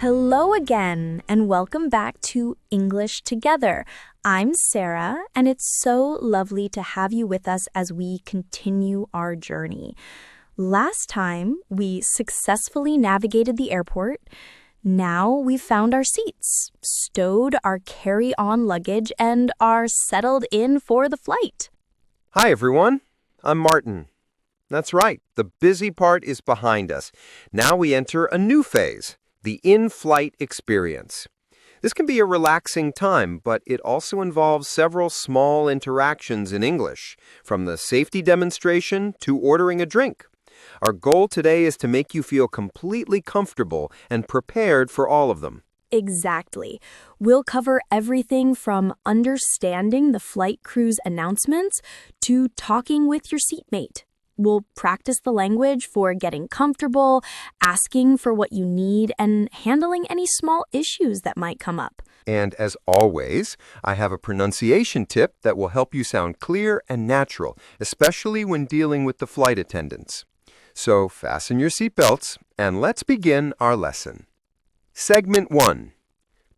Hello again, and welcome back to English Together. I'm Sarah, and it's so lovely to have you with us as we continue our journey. Last time, we successfully navigated the airport. Now we've found our seats, stowed our carry-on luggage, and are settled in for the flight. Hi, everyone. I'm Martin. That's right. The busy part is behind us. Now we enter a new phase, the in-flight experience. This can be a relaxing time, but it also involves several small interactions in English, from the safety demonstration to ordering a drink. Our goal today is to make you feel completely comfortable and prepared for all of them. Exactly. We'll cover everything from understanding the flight crew's announcements to talking with your seatmate. We'll practice the language for getting comfortable, asking for what you need, and handling any small issues that might come up. And as always, I have a pronunciation tip that will help you sound clear and natural, especially when dealing with the flight attendants. So fasten your seatbelts and let's begin our lesson. Segment 1.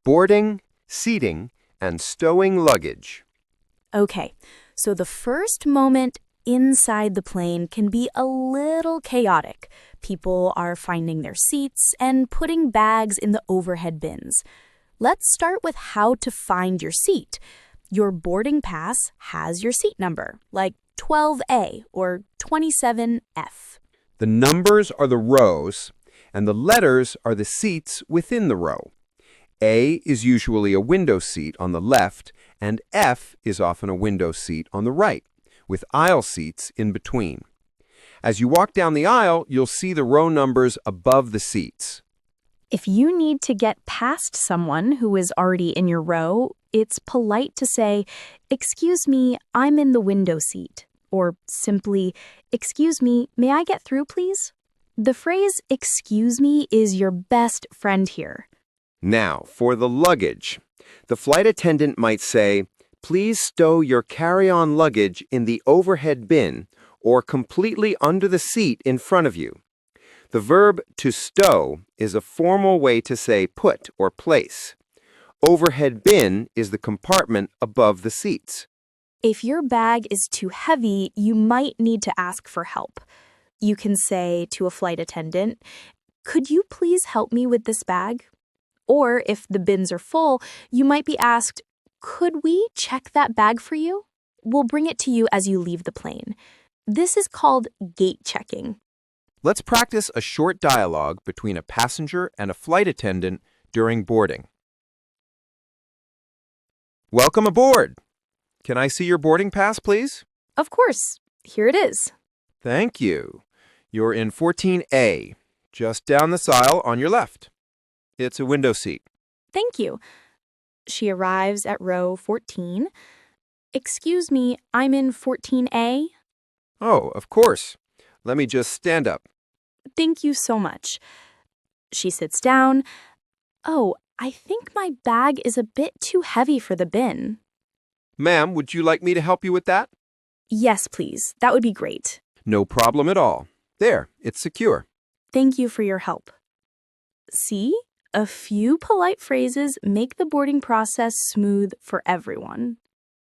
Boarding, seating, and stowing luggage. Okay, so the first moment inside the plane can be a little chaotic. People are finding their seats and putting bags in the overhead bins. Let's start with how to find your seat. Your boarding pass has your seat number, like 12A or 27F. The numbers are the rows, and the letters are the seats within the row. A is usually a window seat on the left, and F is often a window seat on the right, with aisle seats in between. As you walk down the aisle, you'll see the row numbers above the seats. If you need to get past someone who is already in your row, it's polite to say, "Excuse me, I'm in the window seat," or simply, "Excuse me, may I get through, please?" The phrase, "excuse me," is your best friend here. Now, for the luggage. The flight attendant might say, "Please stow your carry-on luggage in the overhead bin or completely under the seat in front of you." The verb to stow is a formal way to say put or place. Overhead bin is the compartment above the seats. If your bag is too heavy, you might need to ask for help. You can say to a flight attendant, "Could you please help me with this bag?" Or if the bins are full, you might be asked, "Could we check that bag for you? We'll bring it to you as you leave the plane." This is called gate checking. Let's practice a short dialogue between a passenger and a flight attendant during boarding. Welcome aboard. Can I see your boarding pass, please? Of course. Here it is. Thank you. You're in 14A, just down this aisle on your left. It's a window seat. Thank you. She arrives at row 14. "Excuse me, I'm in 14A." Oh, of course. Let me just stand up. "Thank you so much." She sits down. "Oh, I think my bag is a bit too heavy for the bin." Ma'am, would you like me to help you with that? "Yes, please. That would be great." No problem at all. There, it's secure. "Thank you for your help." See? A few polite phrases make the boarding process smooth for everyone.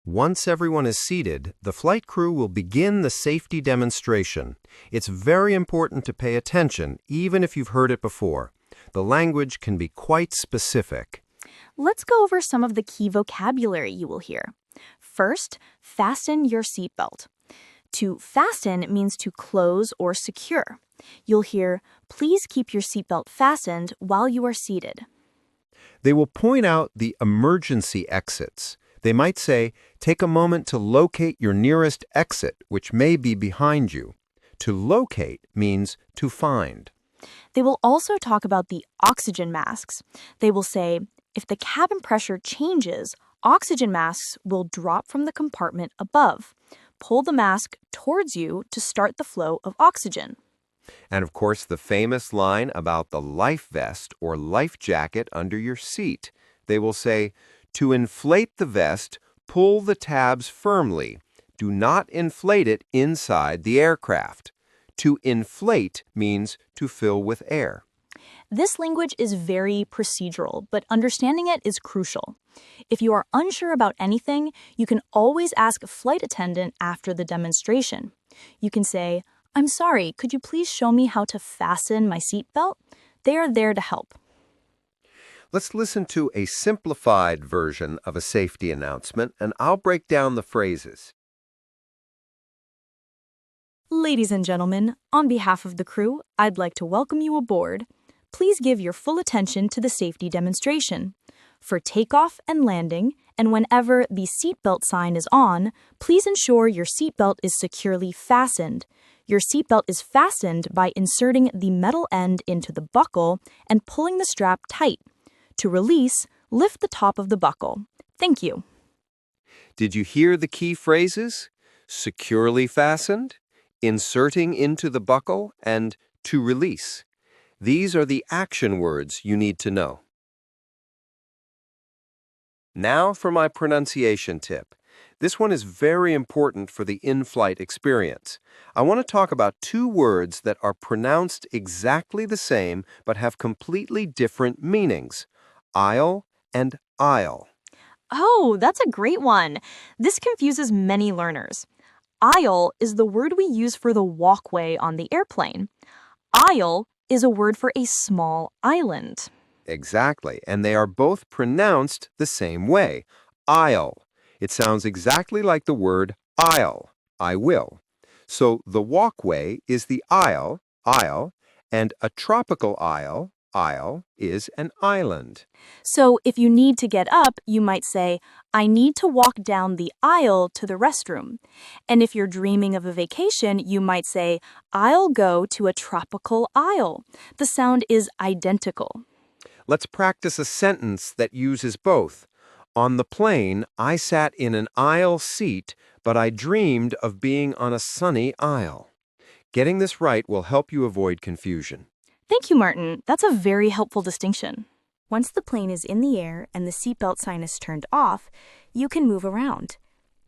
Once everyone is seated, the flight crew will begin the safety demonstration. It's very important to pay attention, even if you've heard it before. The language can be quite specific. Let's go over some of the key vocabulary you will hear. First, fasten your seatbelt. To fasten means to close or secure. You'll hear, "Please keep your seatbelt fastened while you are seated." They will point out the emergency exits. They might say, "Take a moment to locate your nearest exit, which may be behind you." To locate means to find. They will also talk about the oxygen masks. They will say, "If the cabin pressure changes, oxygen masks will drop from the compartment above. Pull the mask towards you to start the flow of oxygen." And of course, the famous line about the life vest or life jacket under your seat. They will say, "To inflate the vest, pull the tabs firmly. Do not inflate it inside the aircraft." To inflate means to fill with air. This language is very procedural, but understanding it is crucial. If you are unsure about anything, you can always ask a flight attendant after the demonstration. You can say, "I'm sorry, could you please show me how to fasten my seatbelt?" They are there to help. Let's listen to a simplified version of a safety announcement, and I'll break down the phrases. Ladies and gentlemen, on behalf of the crew, I'd like to welcome you aboard. Please give your full attention to the safety demonstration. For takeoff and landing, and whenever the seatbelt sign is on, please ensure your seatbelt is securely fastened. Your seatbelt is fastened by inserting the metal end into the buckle and pulling the strap tight. To release, lift the top of the buckle. Thank you. Did you hear the key phrases? Securely fastened, inserting into the buckle, and to release. These are the action words you need to know. Now for my pronunciation tip. This one is very important for the in-flight experience. I want to talk about two words that are pronounced exactly the same but have completely different meanings: aisle and aisle. Oh, that's a great one. This confuses many learners. Aisle is the word we use for the walkway on the airplane. Aisle is a word for a small island. Exactly, and they are both pronounced the same way, aisle. It sounds exactly like the word I'll, I will. So the walkway is the aisle, and a tropical isle, is an island. So if you need to get up, you might say, "I need to walk down the aisle to the restroom." And if you're dreaming of a vacation, you might say, "I'll go to a tropical isle." The sound is identical. Let's practice a sentence that uses both. On the plane, I sat in an aisle seat, but I dreamed of being on a sunny aisle. Getting this right will help you avoid confusion. Thank you, Martin. That's a very helpful distinction. Once the plane is in the air and the seatbelt sign is turned off, you can move around.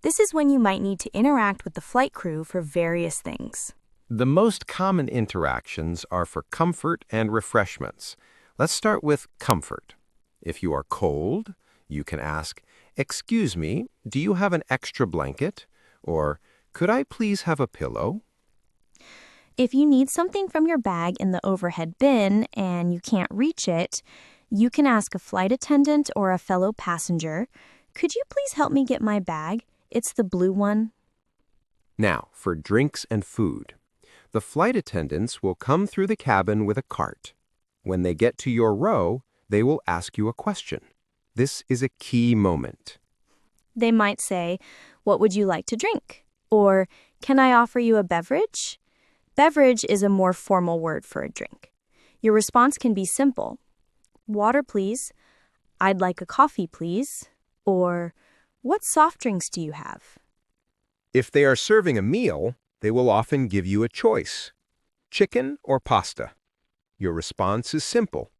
This is when you might need to interact with the flight crew for various things. The most common interactions are for comfort and refreshments. Let's start with comfort. If you are cold, you can ask, "Excuse me, do you have an extra blanket?" Or, "Could I please have a pillow?" If you need something from your bag in the overhead bin and you can't reach it, you can ask a flight attendant or a fellow passenger, "Could you please help me get my bag? It's the blue one." Now, for drinks and food. The flight attendants will come through the cabin with a cart. When they get to your row, they will ask you a question. This is a key moment. They might say, "What would you like to drink?" Or, "Can I offer you a beverage?" Beverage is a more formal word for a drink. Your response can be simple. "Water, please." "I'd like a coffee, please." Or, "What soft drinks do you have?" If they are serving a meal, they will often give you a choice: chicken or pasta. Your response is simple: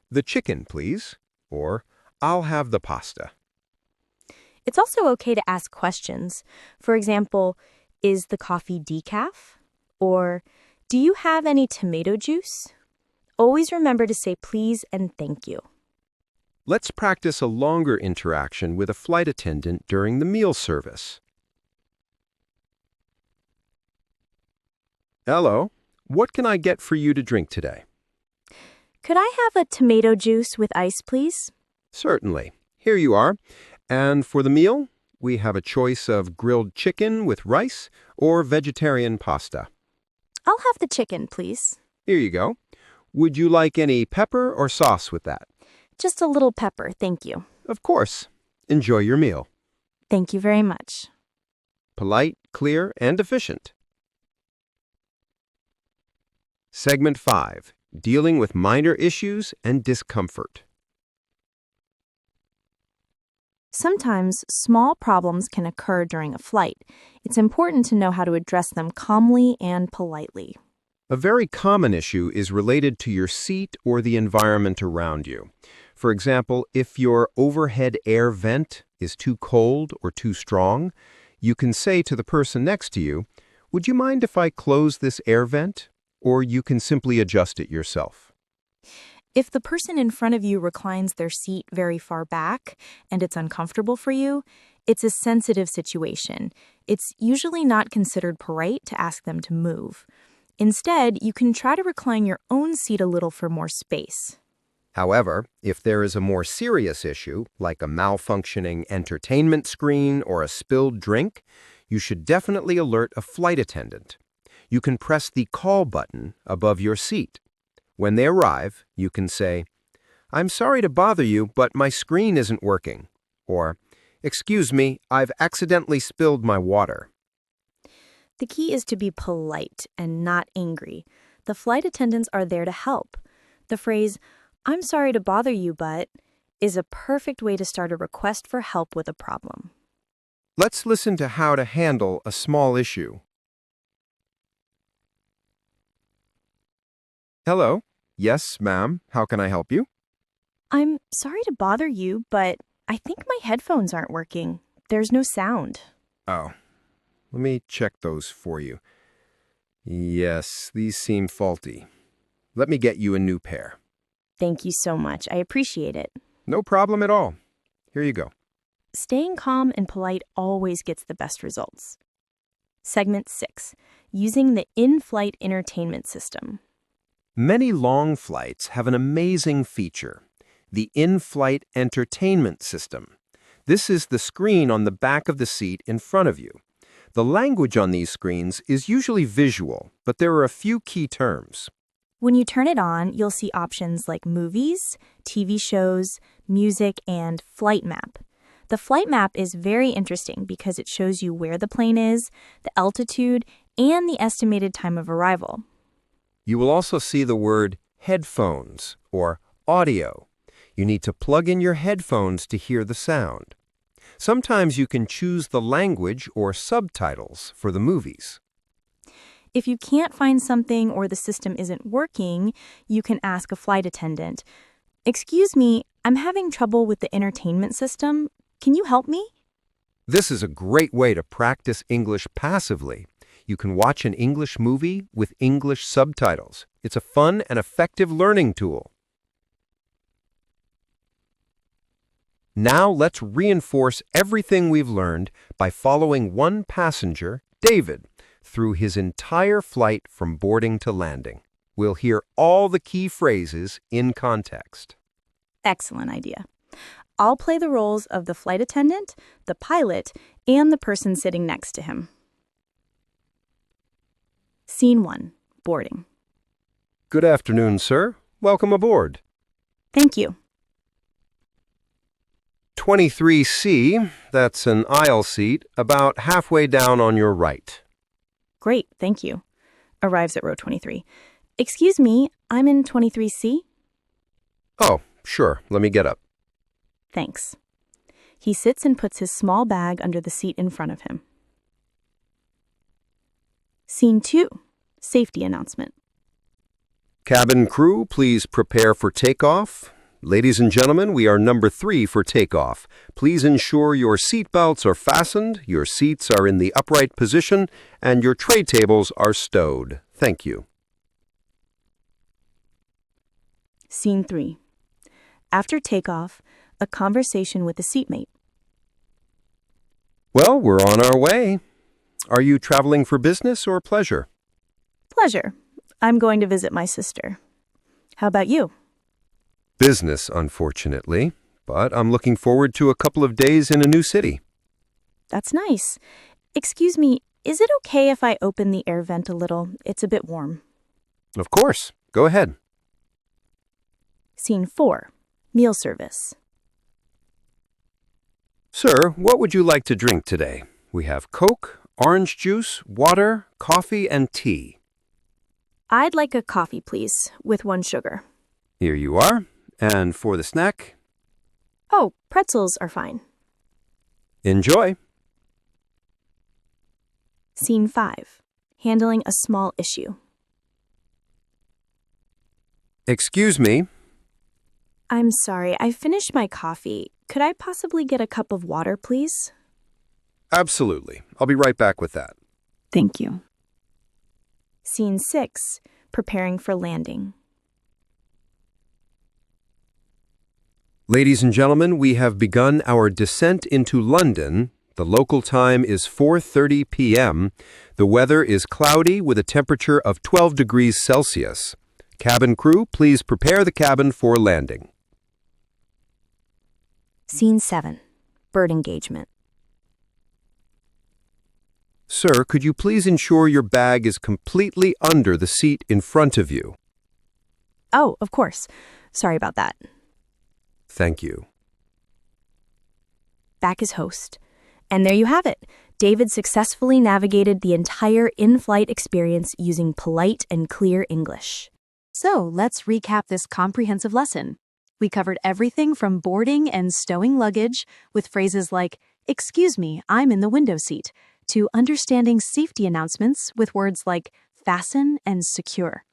"The chicken, please," or "I'll have the pasta." It's also okay to ask questions. For example, "Is the coffee decaf?" Or, "Do you have any tomato juice?" Always remember to say please and thank you. Let's practice a longer interaction with a flight attendant during the meal service. "Hello, what can I get for you to drink today?" "Could I have a tomato juice with ice, please?" "Certainly. Here you are. And for the meal, we have a choice of grilled chicken with rice or vegetarian pasta." "I'll have the chicken, please." Here you go. "Would you like any pepper or sauce with that?" "Just a little pepper, thank you." "Of course. Enjoy your meal." "Thank you very much." Polite, clear, and efficient. Segment 5. Dealing with minor issues and discomfort. Sometimes small problems can occur during a flight. It's important to know how to address them calmly and politely. A very common issue is related to your seat or the environment around you. For example, if your overhead air vent is too cold or too strong, you can say to the person next to you, "Would you mind if I close this air vent?" Or you can simply adjust it yourself. If the person in front of you reclines their seat very far back and it's uncomfortable for you, it's a sensitive situation. It's usually not considered polite to ask them to move. Instead, you can try to recline your own seat a little for more space. However, if there is a more serious issue, like a malfunctioning entertainment screen or a spilled drink, you should definitely alert a flight attendant. You can press the call button above your seat. When they arrive, you can say, "I'm sorry to bother you, but my screen isn't working." Or, "Excuse me, I've accidentally spilled my water." The key is to be polite and not angry. The flight attendants are there to help. The phrase, "I'm sorry to bother you, but," is a perfect way to start a request for help with a problem. Let's listen to how to handle a small issue. Hello. Yes, ma'am. How can I help you? I'm sorry to bother you, but I think my headphones aren't working. There's no sound. Oh, let me check those for you. Yes, these seem faulty. Let me get you a new pair. Thank you so much. I appreciate it. No problem at all. Here you go. Staying calm and polite always gets the best results. Segment 6. Using the in-flight entertainment system. Many long flights have an amazing feature, the in-flight entertainment system. This is the screen on the back of the seat in front of you. The language on these screens is usually visual, but there are a few key terms. When you turn it on, you'll see options like movies, TV shows, music, and flight map. The flight map is very interesting because it shows you where the plane is, the altitude, and the estimated time of arrival. You will also see the word headphones or audio. You need to plug in your headphones to hear the sound. Sometimes you can choose the language or subtitles for the movies. If you can't find something or the system isn't working, you can ask a flight attendant, "Excuse me, I'm having trouble with the entertainment system. Can you help me?" This is a great way to practice English passively. You can watch an English movie with English subtitles. It's a fun and effective learning tool. Now let's reinforce everything we've learned by following one passenger, David, through his entire flight from boarding to landing. We'll hear all the key phrases in context. Excellent idea. I'll play the roles of the flight attendant, the pilot, and the person sitting next to him. Scene 1. Boarding. Good afternoon, sir. Welcome aboard. Thank you. 23C, that's an aisle seat, about halfway down on your right. Great, thank you. Arrives at row 23. Excuse me, I'm in 23C? Oh, sure. Let me get up. Thanks. He sits and puts his small bag under the seat in front of him. Scene 2. Safety announcement. Cabin crew, please prepare for takeoff. Ladies and gentlemen, we are number 3 for takeoff. Please ensure your seat belts are fastened, your seats are in the upright position, and your tray tables are stowed. Thank you. Scene 3. After takeoff, a conversation with a seatmate. Well, we're on our way. Are you traveling for business or pleasure? Pleasure. I'm going to visit my sister. How about you? Business, unfortunately, but I'm looking forward to a couple of days in a new city. That's nice. Excuse me, is it okay if I open the air vent a little? It's a bit warm. Of course. Go ahead. Scene 4. Meal service. Sir, what would you like to drink today? We have Coke, orange juice, water, coffee, and tea. I'd like a coffee, please, with 1 sugar. Here you are. And for the snack? Oh, pretzels are fine. Enjoy. Scene 5. Handling a small issue. Excuse me. I'm sorry, I finished my coffee. Could I possibly get a cup of water, please? Absolutely. I'll be right back with that. Thank you. Scene 6. Preparing for landing. Ladies and gentlemen, we have begun our descent into London. The local time is 4:30 p.m. The weather is cloudy with a temperature of 12 degrees Celsius. Cabin crew, please prepare the cabin for landing. Scene 7. Bird engagement. Sir, could you please ensure your bag is completely under the seat in front of you? Oh, of course. Sorry about that. Thank you. Back as host. And there you have it. David successfully navigated the entire in-flight experience using polite and clear English. So let's recap this comprehensive lesson. We covered everything from boarding and stowing luggage with phrases like, "Excuse me, I'm in the window seat," to understanding safety announcements with words like fasten and secure.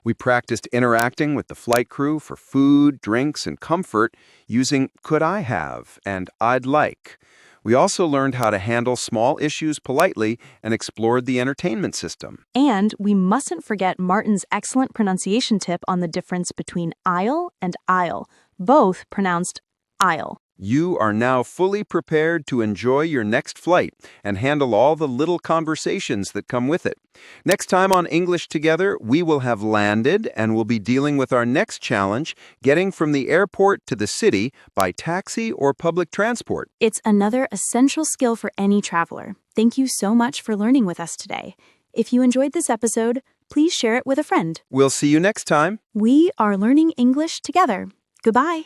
We practiced interacting with the flight crew for food, drinks, and comfort using could I have and I'd like. We also learned how to handle small issues politely and explored the entertainment system. And we mustn't forget Martin's excellent pronunciation tip on the difference between aisle and aisle, both pronounced aisle. You are now fully prepared to enjoy your next flight and handle all the little conversations that come with it. Next time on English Together, we will have landed and will be dealing with our next challenge, getting from the airport to the city by taxi or public transport. It's another essential skill for any traveler. Thank you so much for learning with us today. If you enjoyed this episode, please share it with a friend. We'll see you next time. We are learning English together. Goodbye.